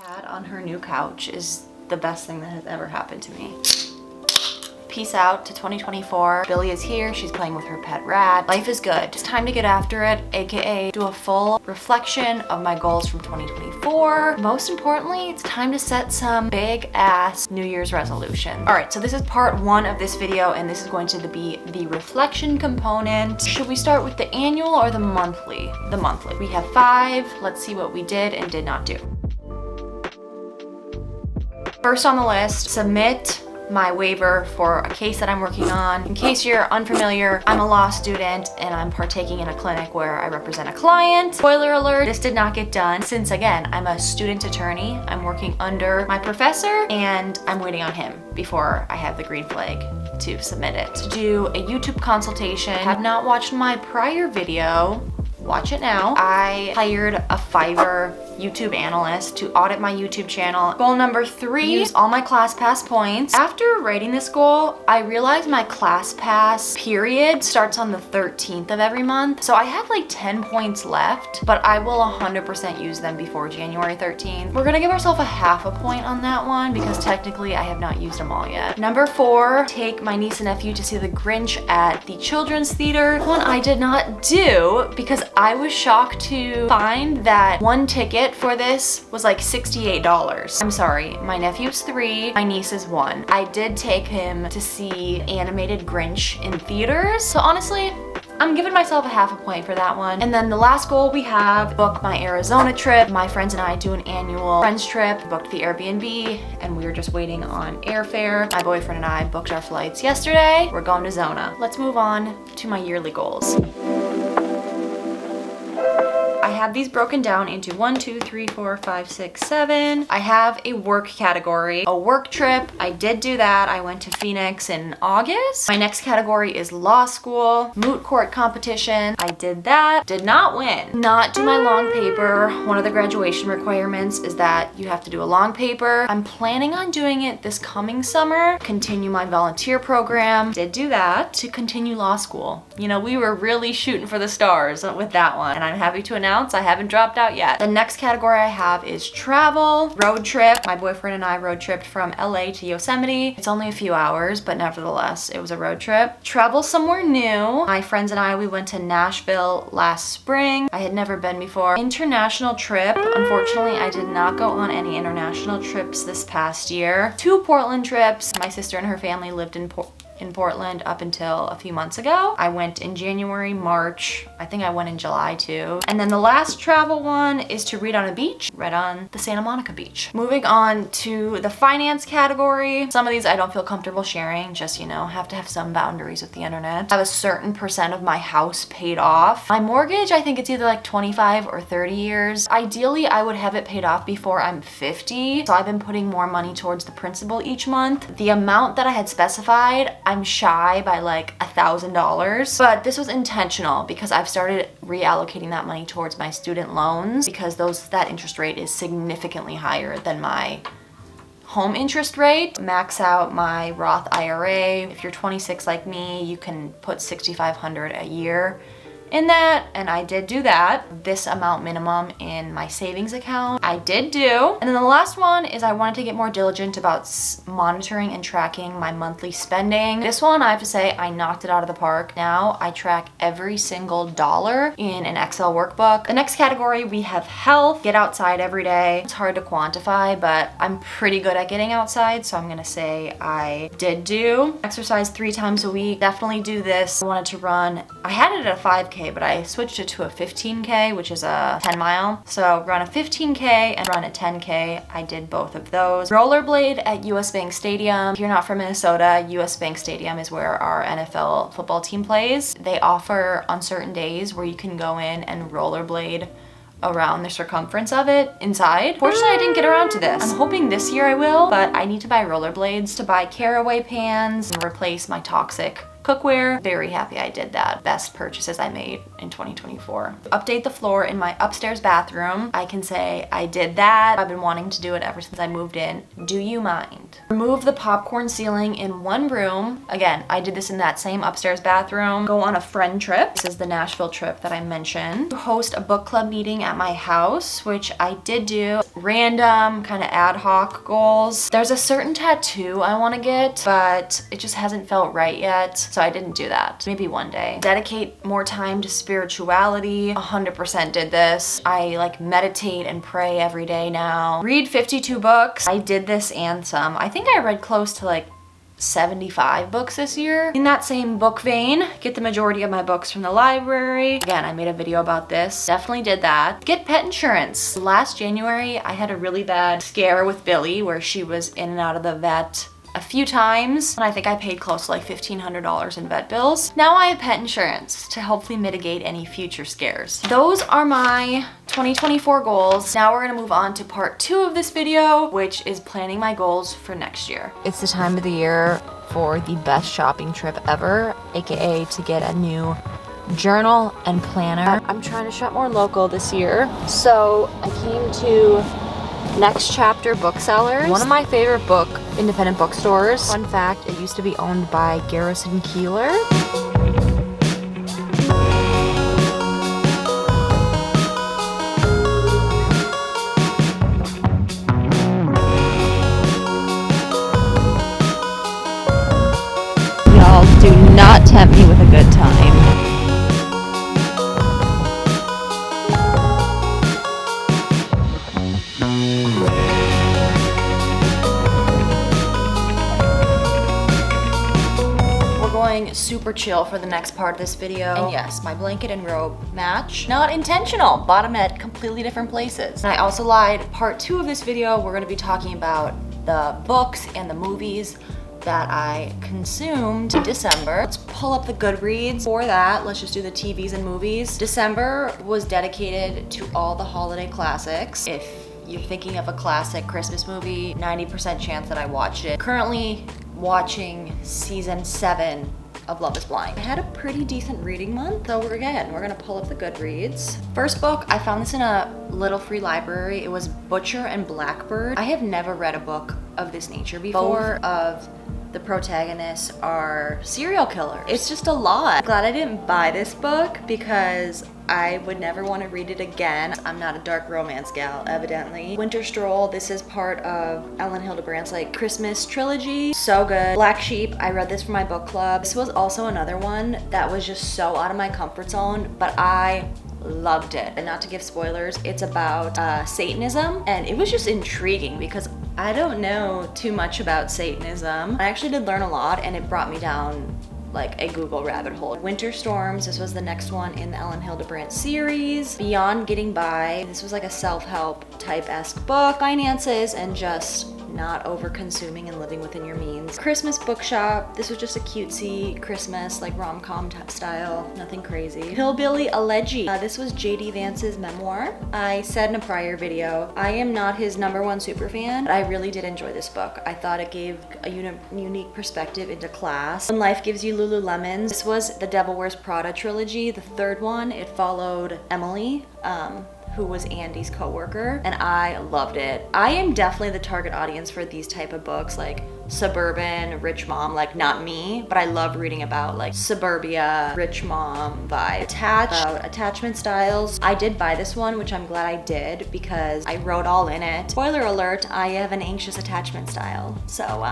Cat on her new couch is the best thing that has ever happened to me. Peace out to 2024. Billy is here. She's playing with her pet rat. Life is good. It's time to get after it, aka do a full reflection of my goals from 2024. Most importantly, it's time to set some big ass New Year's resolution. All right, so this is part one of this video, and this is going to be the reflection component. Should we start with the annual or the monthly? The monthly. We have 5. Let's see what we did and did not do. First on the list, submit my waiver for a case that I'm working on. In case you're unfamiliar, I'm a law student and I'm partaking in a clinic where I represent a client. Spoiler alert, this did not get done since, again, I'm a student attorney. I'm working under my professor and I'm waiting on him before I have the green flag to submit it. To do a YouTube consultation. Have not watched my prior video, watch it now. I hired a Fiverr YouTube analyst to audit my YouTube channel. Goal number 3, use all my ClassPass points. After writing this goal, I realized my ClassPass period starts on the 13th of every month. So I have like 10 points left, but I will 100% use them before January 13th. We're gonna give ourselves a half a point on that one because technically I have not used them all yet. Number 4, take my niece and nephew to see The Grinch at the Children's Theater. One I did not do because I was shocked to find that one ticket for this was like $68. I'm sorry, my nephew's 3, my niece is 1. I did take him to see animated Grinch in theaters. So honestly, I'm giving myself a half a point for that one. And then the last goal we have, book my Arizona trip. My friends and I do an annual friends trip, booked the Airbnb, and we were just waiting on airfare. My boyfriend and I booked our flights yesterday. We're going to Zona. Let's move on to my yearly goals. I have these broken down into 1, 2, 3, 4, 5, 6, 7. I have a work category, a work trip. I did do that. I went to Phoenix in August. My next category is law school, moot court competition. I did that, did not win. Not do my long paper. One of the graduation requirements is that you have to do a long paper. I'm planning on doing it this coming summer, continue my volunteer program. Did do that to continue law school. You know, we were really shooting for the stars with that one, and I'm happy to announce I haven't dropped out yet. The next category I have is travel, road trip. My boyfriend and I road tripped from LA to Yosemite. It's only a few hours, but nevertheless, it was a road trip. Travel somewhere new. My friends and I, we went to Nashville last spring. I had never been before. International trip. Unfortunately, I did not go on any international trips this past year. 2 Portland trips. My sister and her family lived in Portland up until a few months ago. I went in January, March. I think I went in July too. And then the last travel one is to read on a beach, read on the Santa Monica beach. Moving on to the finance category. Some of these I don't feel comfortable sharing, just, you know, have to have some boundaries with the internet. I have a certain percent of my house paid off. My mortgage, I think it's either like 25 or 30 years. Ideally, I would have it paid off before I'm 50. So I've been putting more money towards the principal each month. The amount that I had specified, I'm shy by like $1,000, but this was intentional because I've started reallocating that money towards my student loans because that interest rate is significantly higher than my home interest rate. Max out my Roth IRA. If you're 26 like me, you can put $6,500 a year in that, and I did do that. This amount minimum in my savings account, I did do. And then the last one is I wanted to get more diligent about monitoring and tracking my monthly spending. This one, I have to say, I knocked it out of the park. Now I track every single dollar in an Excel workbook. The next category, we have health. Get outside every day. It's hard to quantify, but I'm pretty good at getting outside, so I'm gonna say I did do. Exercise 3 times a week. Definitely do this. I wanted to run, I had it at a 5K, but I switched it to a 15K, which is a 10 mile. So run a 15K and run a 10K. I did both of those. Rollerblade at US Bank Stadium. If you're not from Minnesota, US Bank Stadium is where our NFL football team plays. They offer on certain days where you can go in and rollerblade around the circumference of it inside. Fortunately, I didn't get around to this. I'm hoping this year I will, but I need to buy rollerblades to buy caraway pans and replace my toxic cookware. Very happy I did that. Best purchases I made in 2024. Update the floor in my upstairs bathroom. I can say I did that. I've been wanting to do it ever since I moved in. Do you mind? Remove the popcorn ceiling in one room. Again, I did this in that same upstairs bathroom. Go on a friend trip. This is the Nashville trip that I mentioned. Host a book club meeting at my house, which I did do. Random, kind of ad hoc goals. There's a certain tattoo I want to get, but it just hasn't felt right yet, so I didn't do that. Maybe one day. Dedicate more time to spirituality. 100% did this. I like meditate and pray every day now. Read 52 books. I did this and some. I think I read close to like 75 books this year. In that same book vein, get the majority of my books from the library. Again, I made a video about this. Definitely did that. Get pet insurance. Last January, I had a really bad scare with Billy where she was in and out of the vet a few times, and I think I paid close to like $1,500 in vet bills. Now I have pet insurance to hopefully mitigate any future scares. Those are my 2024 goals. Now we're gonna move on to part 2 of this video, which is planning my goals for next year. It's the time of the year for the best shopping trip ever, aka to get a new journal and planner. I'm trying to shop more local this year, so I came to Next Chapter Booksellers, one of my favorite independent bookstores. Fun fact, it used to be owned by Garrison Keillor. Y'all do not tempt me with a good time. Super chill for the next part of this video. And yes, my blanket and robe match. Not intentional, bought them at completely different places. And I also lied. Part 2 of this video, we're gonna be talking about the books and the movies that I consumed in December. Let's pull up the Goodreads. For that, let's just do the TVs and movies. December was dedicated to all the holiday classics. If you're thinking of a classic Christmas movie, 90% chance that I watched it. Currently watching season 7 of Love is Blind. I had a pretty decent reading month, so we're gonna pull up the Goodreads. First book, I found this in a little free library. It was Butcher and Blackbird. I have never read a book of this nature before. Both of the protagonists are serial killers. It's just a lot. I'm glad I didn't buy this book because I would never want to read it again. I'm not a dark romance gal, evidently. Winter Stroll, this is part of Ellen Hildebrandt's like Christmas trilogy. So good. Black Sheep, I read this for my book club. This was also another one that was just so out of my comfort zone, but I loved it. And not to give spoilers, it's about Satanism, and it was just intriguing because I don't know too much about Satanism. I actually did learn a lot, and it brought me down like a Google rabbit hole. Winter Storms, this was the next one in the Ellen Hildebrandt series. Beyond Getting By, this was like a self-help type-esque book. Finances and just not over-consuming and living within your means. Christmas Bookshop, this was just a cutesy Christmas, like rom-com type style, nothing crazy. Hillbilly Elegy, this was J.D. Vance's memoir. I said in a prior video, I am not his #1 superfan, but I really did enjoy this book. I thought it gave a unique perspective into class. When Life Gives You Lululemons, this was the Devil Wears Prada trilogy, the 3rd one. It followed Emily, who was Andy's co-worker, and I loved it. I am definitely the target audience for these type of books, like suburban, rich mom, like not me, but I love reading about like suburbia, rich mom vibe. About attachment styles. I did buy this one, which I'm glad I did because I wrote all in it. Spoiler alert, I have an anxious attachment style. So,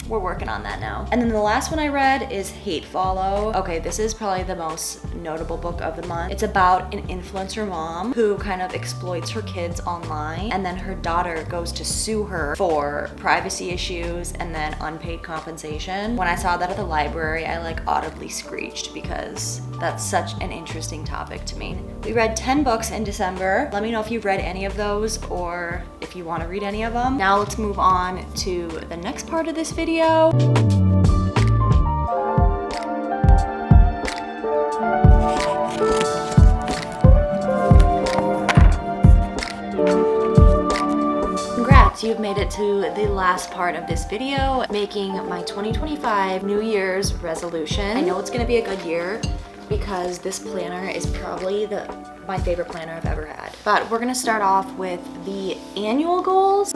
we're working on that now. And then the last one I read is Hate Follow. Okay, this is probably the most notable book of the month. It's about an influencer mom who kind of exploits her kids online, and then her daughter goes to sue her for privacy issues and then unpaid compensation. When I saw that at the library, I like audibly screeched because that's such an interesting topic to me. We read 10 books in December. Let me know if you've read any of those or if you want to read any of them. Now let's move on to the next part of this video. Congrats, So you've made it to the last part of this video, making my 2025 New Year's resolution. I know it's gonna be a good year because this planner is probably my favorite planner I've ever had. But we're gonna start off with the annual goals.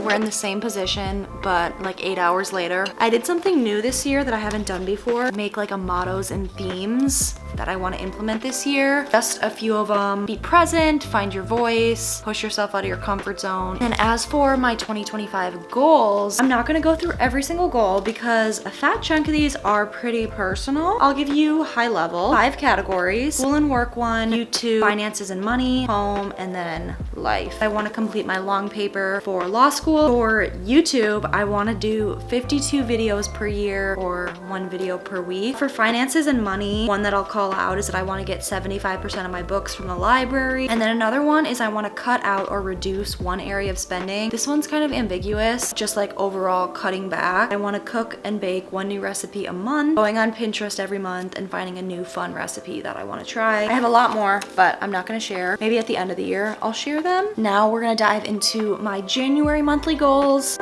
We're in the same position, but like 8 hours later. I did something new this year that I haven't done before. Make like a mottos and themes that I want to implement this year. Just a few of them. Be present, find your voice, push yourself out of your comfort zone. And as for my 2025 goals, I'm not gonna go through every single goal because a fat chunk of these are pretty personal. I'll give you high level, 5 categories: school and work 1, YouTube, finances and money, home, and then life. I want to complete my long paper for law school. For YouTube, I want to do 52 videos per year or 1 video per week. For finances and money, one that I'll call out is that I want to get 75% of my books from the library. And then another one is I want to cut out or reduce one area of spending. This one's kind of ambiguous, just like overall cutting back. I want to cook and bake 1 new recipe a month, going on Pinterest every month and finding a new fun recipe that I want to try. I have a lot more, but I'm not going to share. Maybe at the end of the year, I'll share them. Now we're going to dive into my January monthly goals.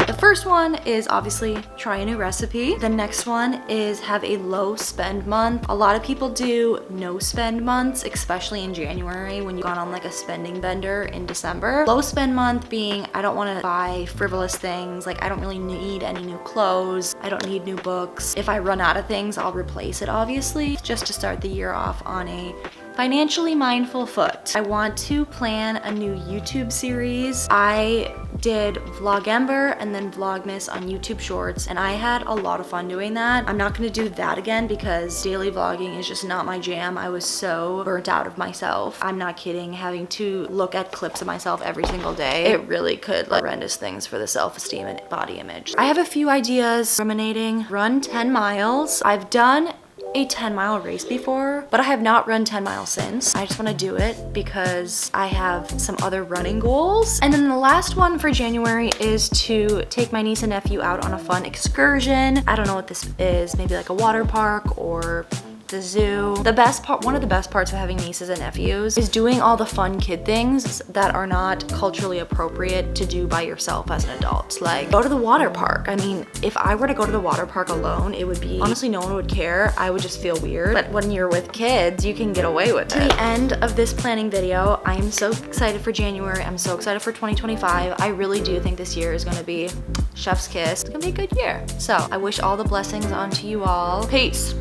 The first one is obviously try a new recipe. The next one is have a low spend month. A lot of people do no spend months, especially in January when you've gone on like a spending bender in December. Low spend month being I don't want to buy frivolous things. Like I don't really need any new clothes. I don't need new books. If I run out of things, I'll replace it obviously, just to start the year off on a financially mindful foot. I want to plan a new YouTube series. I did Vlogember and then Vlogmas on YouTube Shorts, and I had a lot of fun doing that. I'm not gonna do that again because daily vlogging is just not my jam. I was so burnt out of myself. I'm not kidding, having to look at clips of myself every single day. It really could like horrendous things for the self-esteem and body image. I have a few ideas. Ruminating, run 10 miles. I've done a 10-mile race before, but I have not run 10 miles since. I just want to do it because I have some other running goals. And then the last one for January is to take my niece and nephew out on a fun excursion. I don't know what this is, maybe like a water park or the zoo. The best part, one of the best parts of having nieces and nephews is doing all the fun kid things that are not culturally appropriate to do by yourself as an adult. Like go to the water park. I mean, if I were to go to the water park alone, it would be, honestly, no one would care. I would just feel weird. But when you're with kids, you can get away with it. To the end of this planning video, I am so excited for January. I'm so excited for 2025. I really do think this year is gonna be chef's kiss. It's gonna be a good year. So I wish all the blessings onto you all. Peace.